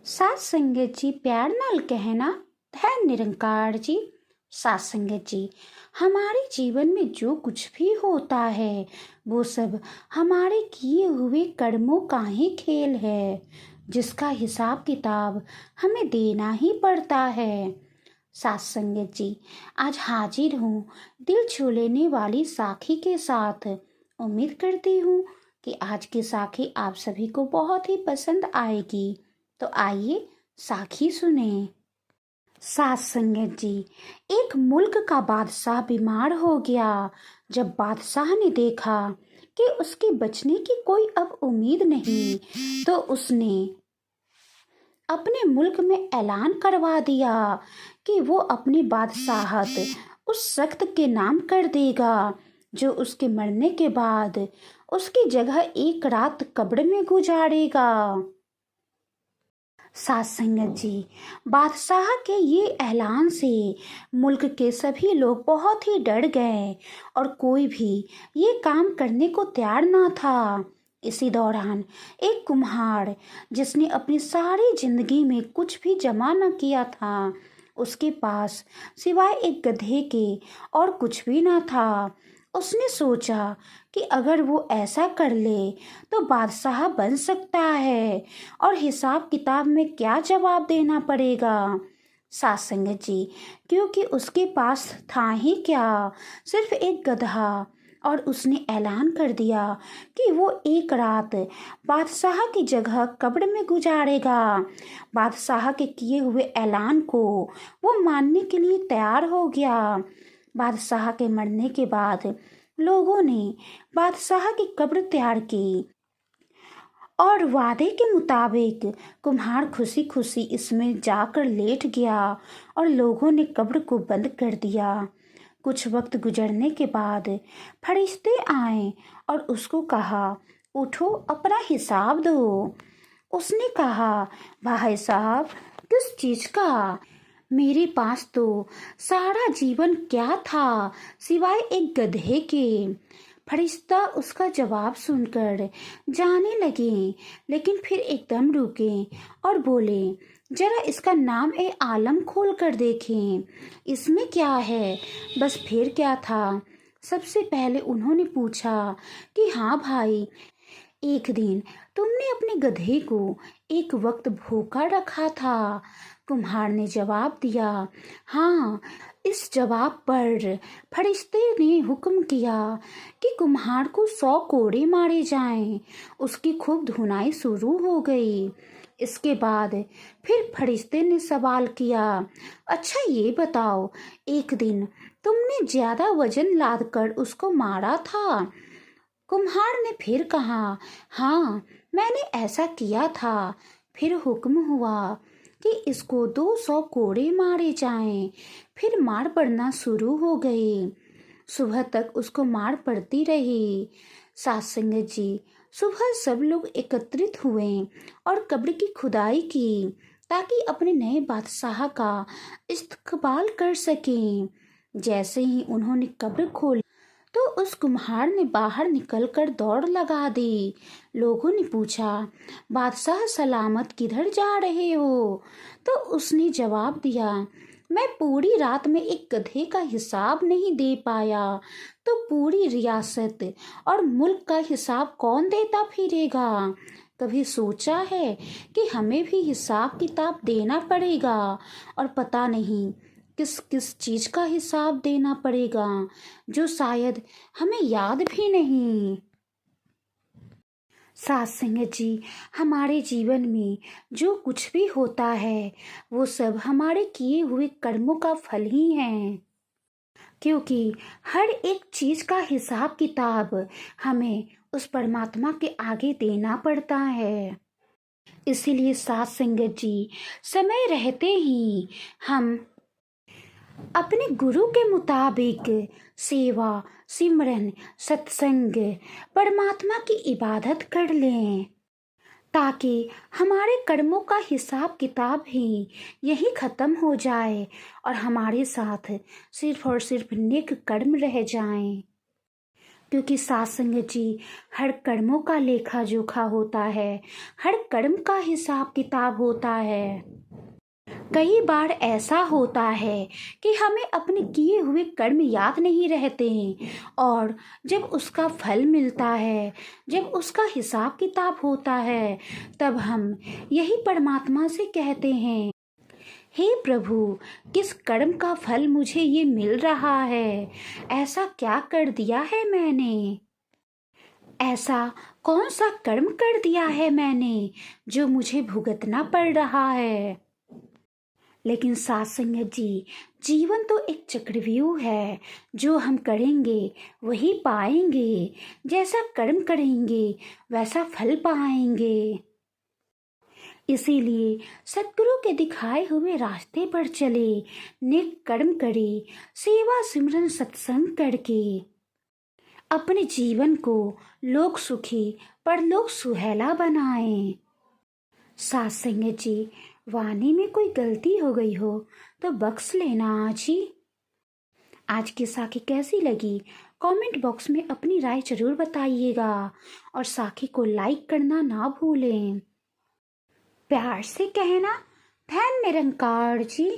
सात संगत जी प्यार नाल कहना है निरंकार जी। सात संगत जी, हमारे जीवन में जो कुछ भी होता है वो सब हमारे किए हुए कर्मों का ही खेल है, जिसका हिसाब किताब हमें देना ही पड़ता है। सात संगत जी, आज हाजिर हूँ दिल छू लेने वाली साखी के साथ। उम्मीद करती हूँ कि आज की साखी आप सभी को बहुत ही पसंद आएगी। तो आइए साखी सुने। सात संगत जी, एक मुल्क का बादशाह बीमार हो गया। जब बादशाह ने देखा कि उसके बचने की कोई अब उम्मीद नहीं, तो उसने अपने मुल्क में ऐलान करवा दिया कि वो अपनी बादशाहत उस शख्स के नाम कर देगा जो उसके मरने के बाद उसकी जगह एक रात कब्र में गुजारेगा। सात संगत जी, बादशाह के ये ऐलान से मुल्क के सभी लोग बहुत ही डर गए और कोई भी ये काम करने को तैयार ना था। इसी दौरान एक कुम्हार, जिसने अपनी सारी जिंदगी में कुछ भी जमा न किया था, उसके पास सिवाय एक गधे के और कुछ भी ना था। उसने सोचा कि अगर वो ऐसा कर ले तो बादशाह बन सकता है और हिसाब किताब में क्या जवाब देना पड़ेगा। सात संगत जी, क्योंकि उसके पास था ही क्या, सिर्फ एक गधा, और उसने ऐलान कर दिया कि वो एक रात बादशाह की जगह कब्र में गुजारेगा। बादशाह के किए हुए ऐलान को वो मानने के लिए तैयार हो गया। बादशाह के मरने के बाद लोगों ने बादशाह की कब्र तैयार की और वादे के मुताबिक कुम्हार खुशी खुशी इसमें जाकर लेट गया और लोगों ने कब्र को बंद कर दिया। कुछ वक्त गुजरने के बाद फरिश्ते आए और उसको कहा, उठो अपना हिसाब दो। उसने कहा, भाई साहब, किस चीज का? मेरे पास तो सारा जीवन क्या था सिवाय एक गधे के। फरिश्ता उसका जवाब सुनकर जाने लगे, लेकिन फिर एकदम रुके और बोले, जरा इसका नाम ए आलम खोल कर देखें, इसमें क्या है। बस फिर क्या था। सबसे पहले उन्होंने पूछा कि हाँ भाई, एक दिन तुमने अपने गधे को एक वक्त भूखा रखा था। कुम्हार ने जवाब दिया, हाँ। इस जवाब पर फरिश्ते ने हुक्म किया कि कुम्हार को 100 कोड़े मारे जाएं। उसकी खूब धुनाई शुरू हो गई। इसके बाद फिर फरिश्ते ने सवाल किया, अच्छा ये बताओ, एक दिन तुमने ज्यादा वजन लाद कर उसको मारा था। कुम्हार ने फिर कहा, हाँ, मैंने ऐसा किया था। फिर हुक्म हुआ कि इसको 200 कोड़े मारे जाएं। फिर मार पड़ना शुरू हो गई। सुबह तक उसको मार पड़ती रही। सात संगत जी, सुबह सब लोग एकत्रित हुए और कब्र की खुदाई की ताकि अपने नए बादशाह का इस्तकबाल कर सकें। जैसे ही उन्होंने कब्र खोली तो उस कुम्हार ने बाहर निकलकर दौड़ लगा दी। लोगों ने पूछा, बादशाह सलामत किधर जा रहे हो? तो उसने जवाब दिया, मैं पूरी रात में एक गधे का हिसाब नहीं दे पाया, तो पूरी रियासत और मुल्क का हिसाब कौन देता फिरेगा। कभी सोचा है कि हमें भी हिसाब किताब देना पड़ेगा, और पता नहीं किस किस चीज का हिसाब देना पड़ेगा, जो शायद हमें याद भी नहीं। सात संगत जी, हमारे जीवन में जो कुछ भी होता है वो सब हमारे किए हुए कर्मों का फल ही है, क्योंकि हर एक चीज का हिसाब किताब हमें उस परमात्मा के आगे देना पड़ता है। इसीलिए सात संगत जी, समय रहते ही हम अपने गुरु के मुताबिक सेवा, सिमरन, सत्संग, परमात्मा की इबादत कर लें, ताकि हमारे कर्मों का हिसाब किताब ही यही खत्म हो जाए और हमारे साथ सिर्फ और सिर्फ नेक कर्म रह जाएं। क्योंकि साथ संगत जी, हर कर्मों का लेखा जोखा होता है, हर कर्म का हिसाब किताब होता है। कई बार ऐसा होता है कि हमें अपने किए हुए कर्म याद नहीं रहते हैं, और जब उसका फल मिलता है, जब उसका हिसाब किताब होता है, तब हम यही परमात्मा से कहते हैं, हे प्रभु, किस कर्म का फल मुझे ये मिल रहा है? ऐसा क्या कर दिया है मैंने? ऐसा कौन सा कर्म कर दिया है मैंने जो मुझे भुगतना पड़ रहा है? लेकिन साथ संगत जी, जीवन तो एक चक्रव्यूह है। जो हम करेंगे वही पाएंगे। जैसा कर्म करेंगे वैसा फल पाएंगे। इसीलिए सतगुरु के दिखाए हुए रास्ते पर चले, नेक कर्म करे, सेवा सिमरन सत्संग करके अपने जीवन को लोक सुखी परलोक सुहेला बनाएं। साथ संगत जी, वाणी में कोई गलती हो गई हो तो बख्श लेना आज ही। आज की साखी कैसी लगी कमेंट बॉक्स में अपनी राय जरूर बताइएगा, और साखी को लाइक करना ना भूलें। प्यार से कहना, धन निरंकार जी।